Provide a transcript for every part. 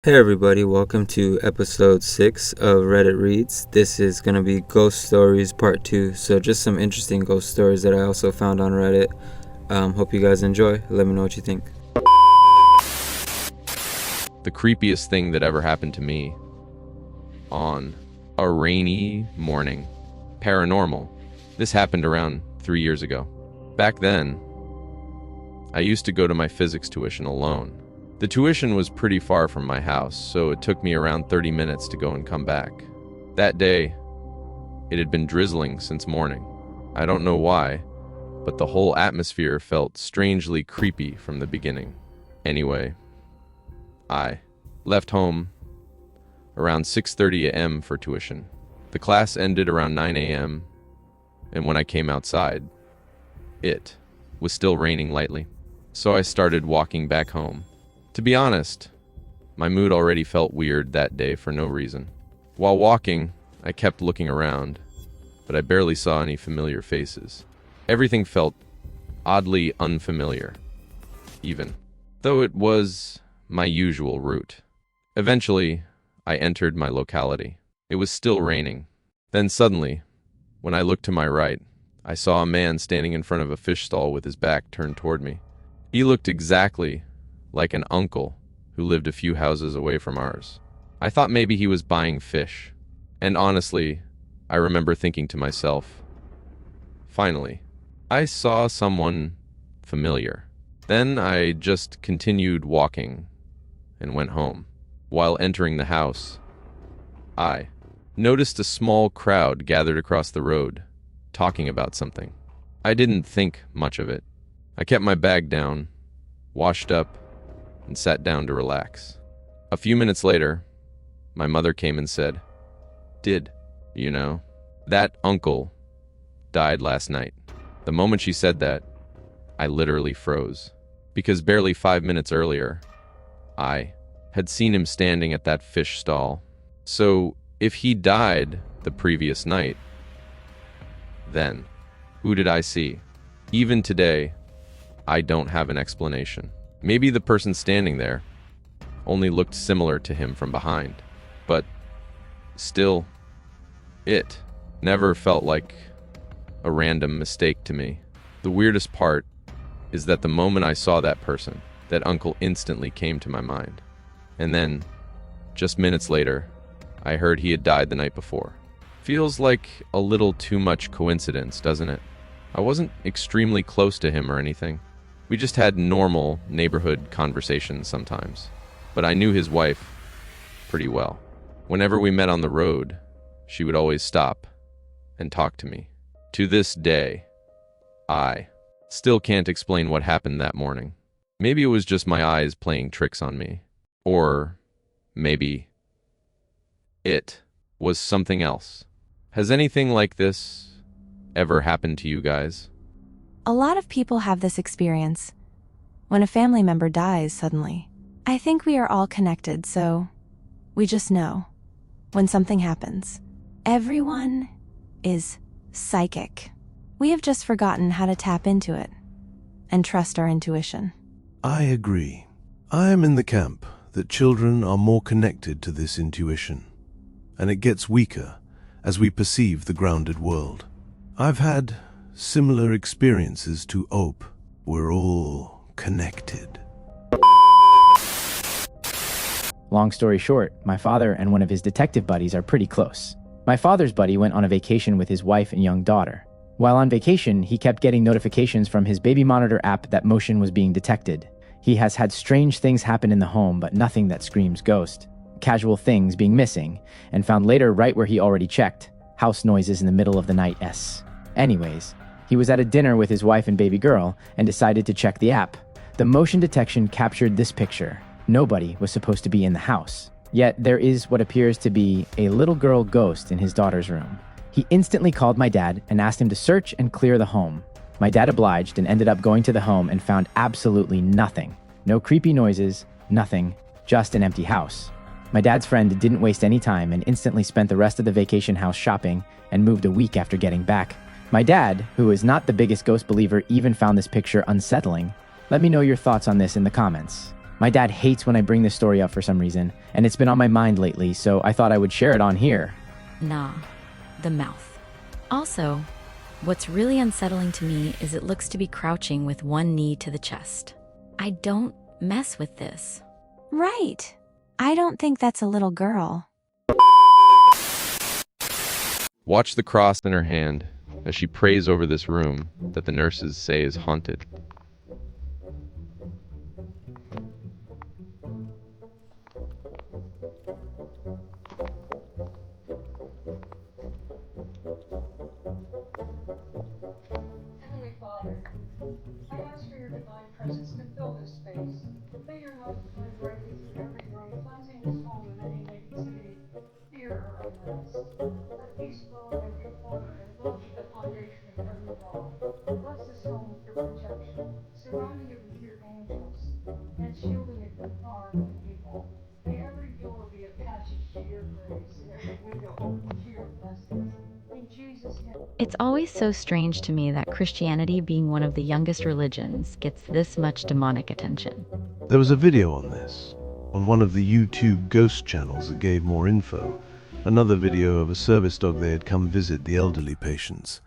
Hey everybody, welcome to episode 6 of Reddit Reads. This is going to be Ghost Stories Part 2, so just some interesting ghost stories that I also found on Reddit. Hope you guys enjoy. Let me know what you think. The creepiest thing that ever happened to me on a rainy morning. Paranormal. This happened around 3 years ago. Back then, I used to go to my physics tuition alone. The tuition was pretty far from my house, so it took me around 30 minutes to go and come back. That day, it had been drizzling since morning. I don't know why, but the whole atmosphere felt strangely creepy from the beginning. Anyway, I left home around 6:30 a.m. for tuition. The class ended around 9 a.m., and when I came outside, it was still raining lightly. So I started walking back home. To be honest, my mood already felt weird that day for no reason. While walking, I kept looking around, but I barely saw any familiar faces. Everything felt oddly unfamiliar, even though it was my usual route. Eventually, I entered my locality. It was still raining. Then suddenly, when I looked to my right, I saw a man standing in front of a fish stall with his back turned toward me. He looked exactly like an uncle who lived a few houses away from ours. I thought maybe he was buying fish. And honestly, I remember thinking to myself, finally, I saw someone familiar. Then I just continued walking and went home. While entering the house, I noticed a small crowd gathered across the road, talking about something. I didn't think much of it. I kept my bag down, washed up, and sat down to relax. A few minutes later, my mother came and said, "Did you know that uncle died last night?" The moment she said that, I literally froze, because barely 5 minutes earlier, I had seen him standing at that fish stall. So if he died the previous night, then who did I see? Even today, I don't have an explanation. Maybe the person standing there only looked similar to him from behind, but still, it never felt like a random mistake to me. The weirdest part is that the moment I saw that person, that uncle instantly came to my mind. And then, just minutes later, I heard he had died the night before. Feels like a little too much coincidence, doesn't it? I wasn't extremely close to him or anything. We just had normal neighborhood conversations sometimes. But I knew his wife pretty well. Whenever we met on the road, she would always stop and talk to me. To this day, I still can't explain what happened that morning. Maybe it was just my eyes playing tricks on me. Or maybe it was something else. Has anything like this ever happened to you guys? A lot of people have this experience when a family member dies suddenly. I think we are all connected, so we just know when something happens. Everyone is psychic. We have just forgotten how to tap into it and trust our intuition. I agree. I am in the camp that children are more connected to this intuition, and it gets weaker as we perceive the grounded world. I've had similar experiences to Ope. We're all connected. Long story short, my father and one of his detective buddies are pretty close. My father's buddy went on a vacation with his wife and young daughter. While on vacation, he kept getting notifications from his baby monitor app that motion was being detected. He has had strange things happen in the home, but nothing that screams ghost. Casual things being missing, and found later right where he already checked. House noises in the middle of the night. Anyways, he was at a dinner with his wife and baby girl and decided to check the app. The motion detection captured this picture. Nobody was supposed to be in the house. Yet there is what appears to be a little girl ghost in his daughter's room. He instantly called my dad and asked him to search and clear the home. My dad obliged and ended up going to the home and found absolutely nothing. No creepy noises, nothing, just an empty house. My dad's friend didn't waste any time and instantly spent the rest of the vacation house shopping and moved a week after getting back. My dad, who is not the biggest ghost believer, even found this picture unsettling. Let me know your thoughts on this in the comments. My dad hates when I bring this story up for some reason, and it's been on my mind lately, so I thought I would share it on here. Nah, the mouth. Also, what's really unsettling to me is it looks to be crouching with one knee to the chest. I don't mess with this. Right. I don't think that's a little girl. Watch the cross in her hand as she prays over this room that the nurses say is haunted. Heavenly Father, I ask for your divine presence to fill this space. May your love flow brightly through every room, cleansing this home of any negativity, fear, or unrest. Let peace flow in every corner and build the foundation of every wall. Bless this home with your protection, surrounding it with your angels, and shielding it from harm and evil. May every door be a passage to your grace, and every window open to your blessings. In Jesus' name. It's always so strange to me that Christianity, being one of the youngest religions, gets this much demonic attention. There was a video on this, on one of the YouTube ghost channels that gave more info. Another video of a service dog they had come visit the elderly patients.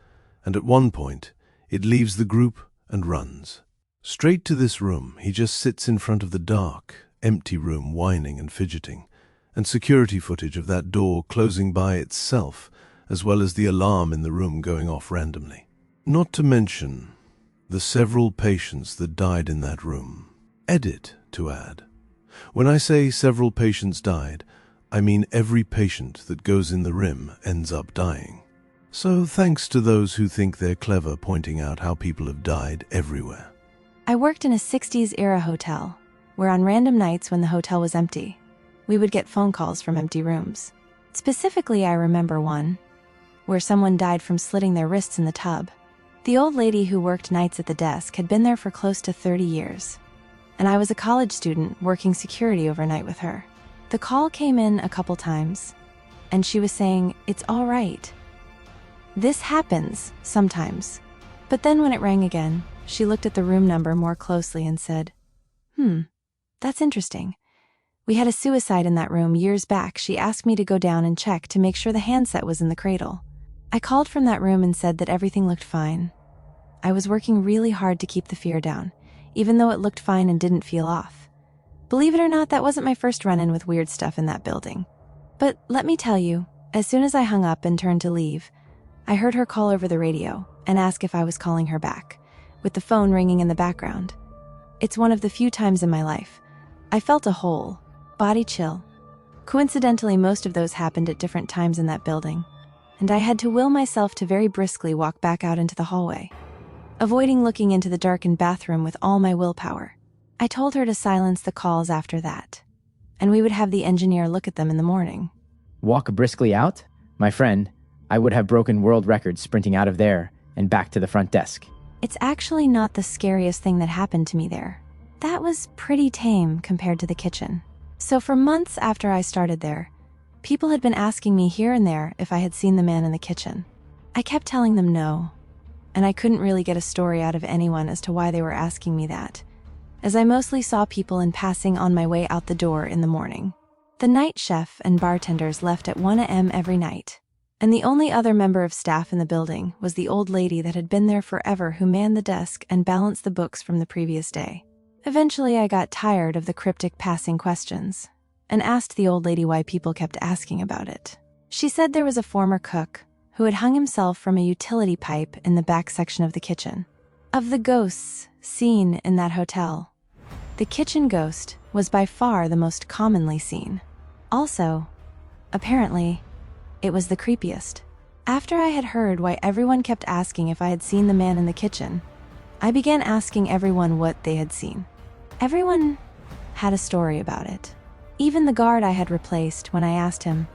And at one point, it leaves the group and runs. Straight to this room, he just sits in front of the dark, empty room whining and fidgeting, and security footage of that door closing by itself, as well as the alarm in the room going off randomly. Not to mention the several patients that died in that room. Edit to add. When I say several patients died, I mean every patient that goes in the rim ends up dying. So thanks to those who think they're clever pointing out how people have died everywhere. I worked in a 60s era hotel, where on random nights when the hotel was empty, we would get phone calls from empty rooms. Specifically, I remember one where someone died from slitting their wrists in the tub. The old lady who worked nights at the desk had been there for close to 30 years, and I was a college student working security overnight with her. The call came in a couple times, and she was saying, "It's all right. This happens sometimes." But then when it rang again, she looked at the room number more closely and said, that's interesting. We had a suicide in that room years back. She asked me to go down and check to make sure the handset was in the cradle. I called from that room and said that everything looked fine. I was working really hard to keep the fear down, even though it looked fine and didn't feel off. Believe it or not, that wasn't my first run-in with weird stuff in that building. But let me tell you, as soon as I hung up and turned to leave, I heard her call over the radio and ask if I was calling her back, with the phone ringing in the background. It's one of the few times in my life I felt a whole body chill. Coincidentally, most of those happened at different times in that building, and I had to will myself to very briskly walk back out into the hallway, avoiding looking into the darkened bathroom with all my willpower. I told her to silence the calls after that, and we would have the engineer look at them in the morning. Walk briskly out? My friend, I would have broken world records sprinting out of there and back to the front desk. It's actually not the scariest thing that happened to me there. That was pretty tame compared to the kitchen. So for months after I started there, people had been asking me here and there if I had seen the man in the kitchen. I kept telling them no, and I couldn't really get a story out of anyone as to why they were asking me that, as I mostly saw people in passing on my way out the door in the morning. The night chef and bartenders left at 1 a.m. every night, and the only other member of staff in the building was the old lady that had been there forever who manned the desk and balanced the books from the previous day. Eventually, I got tired of the cryptic passing questions and asked the old lady why people kept asking about it. She said there was a former cook who had hung himself from a utility pipe in the back section of the kitchen. Of the ghosts seen in that hotel, the kitchen ghost was by far the most commonly seen. Also, apparently, it was the creepiest. After I had heard why everyone kept asking if I had seen the man in the kitchen, I began asking everyone what they had seen. Everyone had a story about it. Even the guard I had replaced, when I asked him,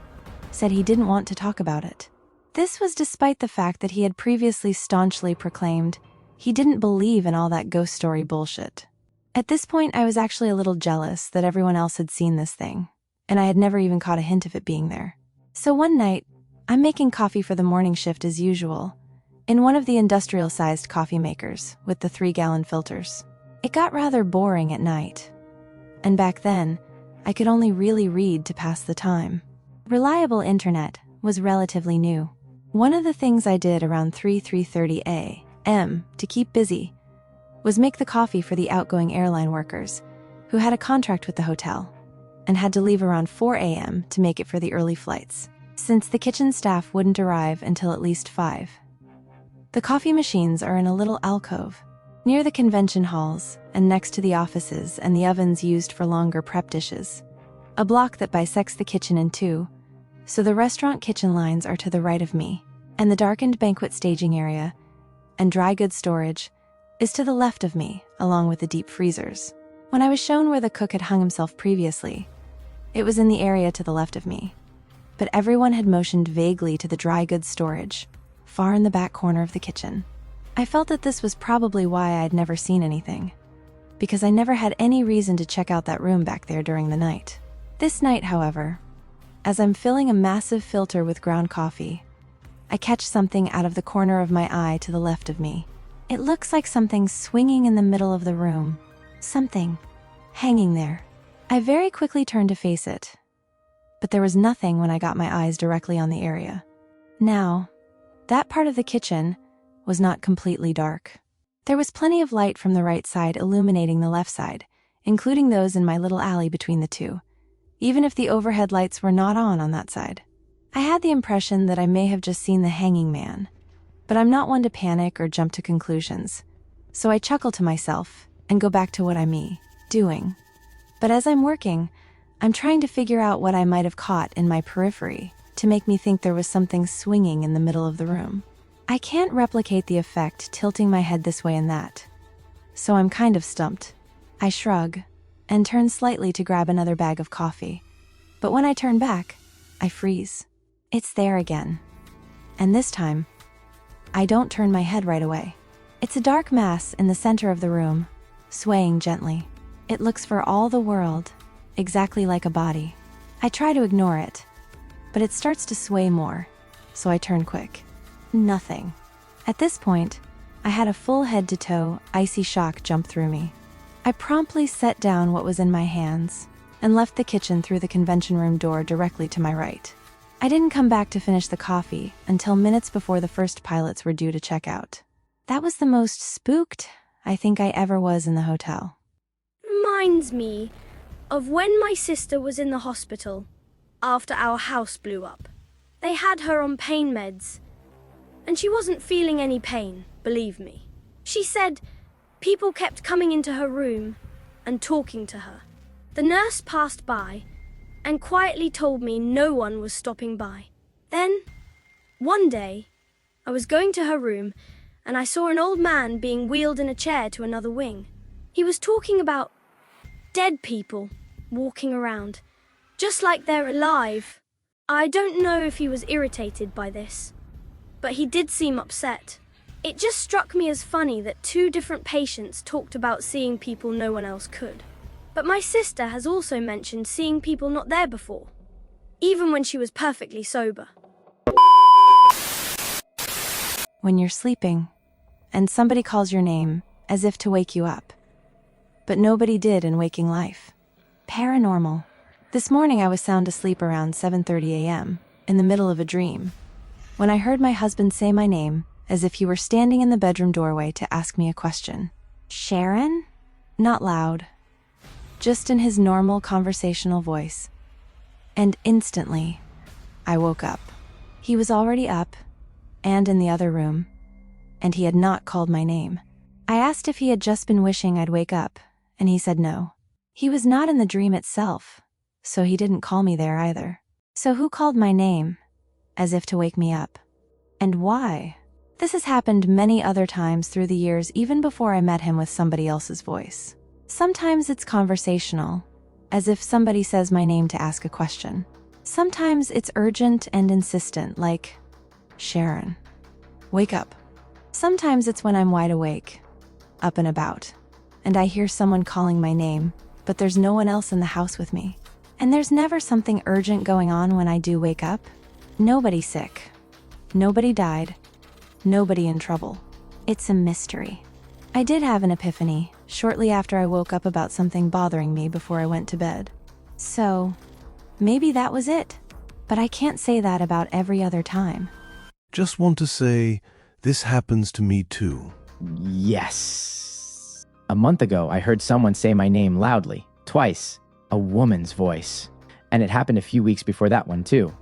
said he didn't want to talk about it. This was despite the fact that he had previously staunchly proclaimed he didn't believe in all that ghost story bullshit. At this point, I was actually a little jealous that everyone else had seen this thing, and I had never even caught a hint of it being there. So one night, I'm making coffee for the morning shift as usual, in one of the industrial-sized coffee makers with the 3-gallon filters. It got rather boring at night. And back then, I could only really read to pass the time. Reliable internet was relatively new. One of the things I did around 3:30 a.m. to keep busy was make the coffee for the outgoing airline workers who had a contract with the hotel and had to leave around 4 a.m. to make it for the early flights, since the kitchen staff wouldn't arrive until at least 5. The coffee machines are in a little alcove near the convention halls and next to the offices and the ovens used for longer prep dishes. A block that bisects the kitchen in two, so the restaurant kitchen lines are to the right of me, and the darkened banquet staging area and dry goods storage is to the left of me, along with the deep freezers. When I was shown where the cook had hung himself previously, it was in the area to the left of me, but everyone had motioned vaguely to the dry goods storage, far in the back corner of the kitchen. I felt that this was probably why I'd never seen anything, because I never had any reason to check out that room back there during the night. This night, however, as I'm filling a massive filter with ground coffee, I catch something out of the corner of my eye to the left of me. It looks like something swinging in the middle of the room. Something hanging there. I very quickly turned to face it, but there was nothing when I got my eyes directly on the area. Now, that part of the kitchen was not completely dark. There was plenty of light from the right side illuminating the left side, including those in my little alley between the two, even if the overhead lights were not on that side. I had the impression that I may have just seen the hanging man, but I'm not one to panic or jump to conclusions, so I chuckle to myself and go back to what I'm doing. But as I'm working, I'm trying to figure out what I might have caught in my periphery to make me think there was something swinging in the middle of the room. I can't replicate the effect tilting my head this way and that, so I'm kind of stumped. I shrug and turn slightly to grab another bag of coffee, but when I turn back, I freeze. It's there again, and this time, I don't turn my head right away. It's a dark mass in the center of the room, swaying gently. It looks for all the world exactly like a body. I try to ignore it, but it starts to sway more, so I turn quick. Nothing. At this point, I had a full head-to-toe, icy shock jump through me. I promptly set down what was in my hands and left the kitchen through the convention room door directly to my right. I didn't come back to finish the coffee until minutes before the first pilots were due to check out. That was the most spooked I think I ever was in the hotel. Reminds me of when my sister was in the hospital after our house blew up. They had her on pain meds, and she wasn't feeling any pain, believe me. She said people kept coming into her room and talking to her. The nurse passed by and quietly told me no one was stopping by. Then, one day, I was going to her room and I saw an old man being wheeled in a chair to another wing. He was talking about dead people walking around, just like they're alive. I don't know if he was irritated by this, but he did seem upset. It just struck me as funny that 2 different patients talked about seeing people no one else could. But my sister has also mentioned seeing people not there before, even when she was perfectly sober. When you're sleeping, and somebody calls your name as if to wake you up, but nobody did in waking life. Paranormal. This morning I was sound asleep around 7:30 a.m., in the middle of a dream, when I heard my husband say my name as if he were standing in the bedroom doorway to ask me a question. Sharon? Not loud, just in his normal conversational voice. And instantly, I woke up. He was already up, and in the other room, and he had not called my name. I asked if he had just been wishing I'd wake up, and he said no. He was not in the dream itself, so he didn't call me there either. So who called my name, as if to wake me up? And why? This has happened many other times through the years, even before I met him with somebody else's voice. Sometimes it's conversational, as if somebody says my name to ask a question. Sometimes it's urgent and insistent, like, Sharon, wake up. Sometimes it's when I'm wide awake, up and about, and I hear someone calling my name, but there's no one else in the house with me. And there's never something urgent going on when I do wake up. Nobody sick. Nobody died. Nobody in trouble. It's a mystery. I did have an epiphany shortly after I woke up about something bothering me before I went to bed. So, maybe that was it. But I can't say that about every other time. Just want to say, this happens to me too. Yes. A month ago, I heard someone say my name loudly, twice. A woman's voice. And it happened a few weeks before that one too.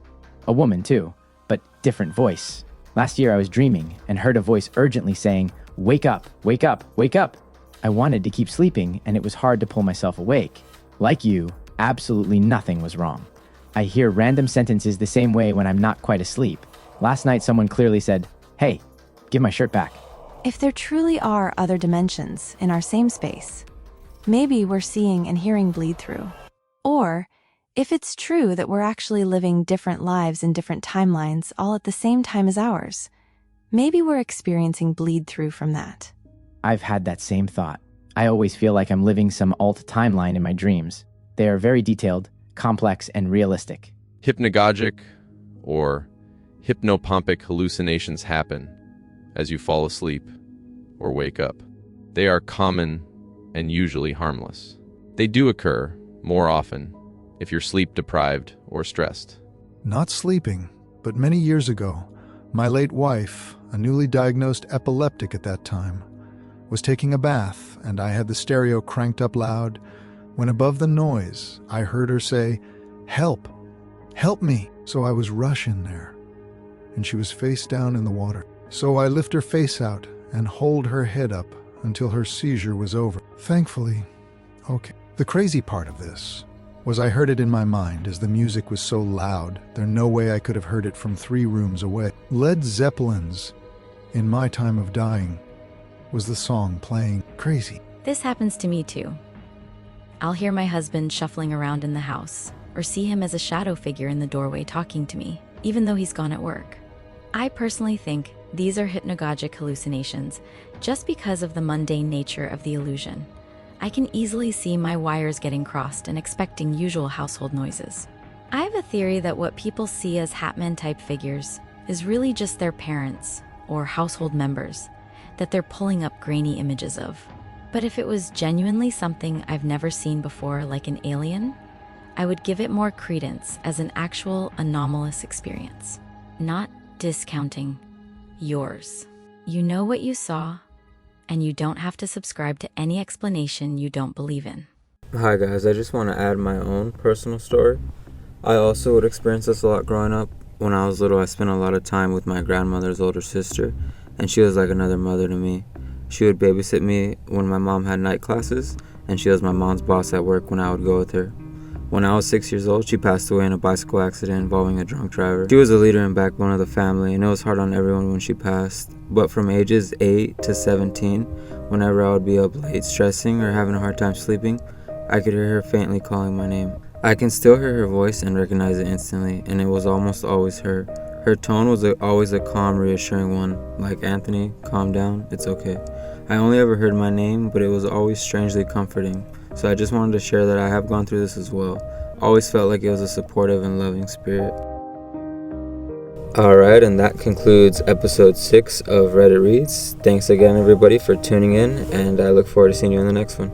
A woman too, but different voice. Last year I was dreaming and heard a voice urgently saying, "Wake up, wake up, wake up." I wanted to keep sleeping and it was hard to pull myself awake. Like you, absolutely nothing was wrong. I hear random sentences the same way when I'm not quite asleep. Last night someone clearly said, "Hey, give my shirt back." If there truly are other dimensions in our same space, maybe we're seeing and hearing bleed through. Or, if it's true that we're actually living different lives in different timelines all at the same time as ours, maybe we're experiencing bleed through from that. I've had that same thought. I always feel like I'm living some alt timeline in my dreams. They are very detailed, complex, and realistic. Hypnagogic or hypnopompic hallucinations happen as you fall asleep or wake up. They are common and usually harmless. They do occur more often if you're sleep deprived or stressed. Not sleeping, but many years ago, my late wife, a newly diagnosed epileptic at that time, was taking a bath and I had the stereo cranked up loud when above the noise I heard her say, "Help! Help me!" So I was rushing there and she was face down in the water. So I lift her face out and hold her head up until her seizure was over. Thankfully, okay. The crazy part of this was I heard it in my mind as the music was so loud, there's no way I could have heard it from 3 rooms away. Led Zeppelin's "In My Time of Dying" was the song playing. Crazy. This happens to me too. I'll hear my husband shuffling around in the house, or see him as a shadow figure in the doorway talking to me, even though he's gone at work. I personally think these are hypnagogic hallucinations just because of the mundane nature of the illusion. I can easily see my wires getting crossed and expecting usual household noises. I have a theory that what people see as Hatman-type figures is really just their parents or household members that they're pulling up grainy images of. But if it was genuinely something I've never seen before, like an alien, I would give it more credence as an actual anomalous experience, not discounting yours. You know what you saw, and you don't have to subscribe to any explanation you don't believe in. Hi guys, I just want to add my own personal story. I also would experience this a lot growing up. When I was little, I spent a lot of time with my grandmother's older sister, and she was like another mother to me. She would babysit me when my mom had night classes, and she was my mom's boss at work when I would go with her. When I was 6 years old, she passed away in a bicycle accident involving a drunk driver. She was a leader and backbone of the family, and it was hard on everyone when she passed. But from ages 8 to 17, whenever I would be up late stressing or having a hard time sleeping, I could hear her faintly calling my name. I can still hear her voice and recognize it instantly, and it was almost always her. Her tone was always a calm, reassuring one, like, "Anthony, calm down, it's okay." I only ever heard my name, but it was always strangely comforting. So I just wanted to share that I have gone through this as well. Always felt like it was a supportive and loving spirit. Alright, and that concludes episode 6 of Reddit Reads. Thanks again everybody for tuning in, and I look forward to seeing you in the next one.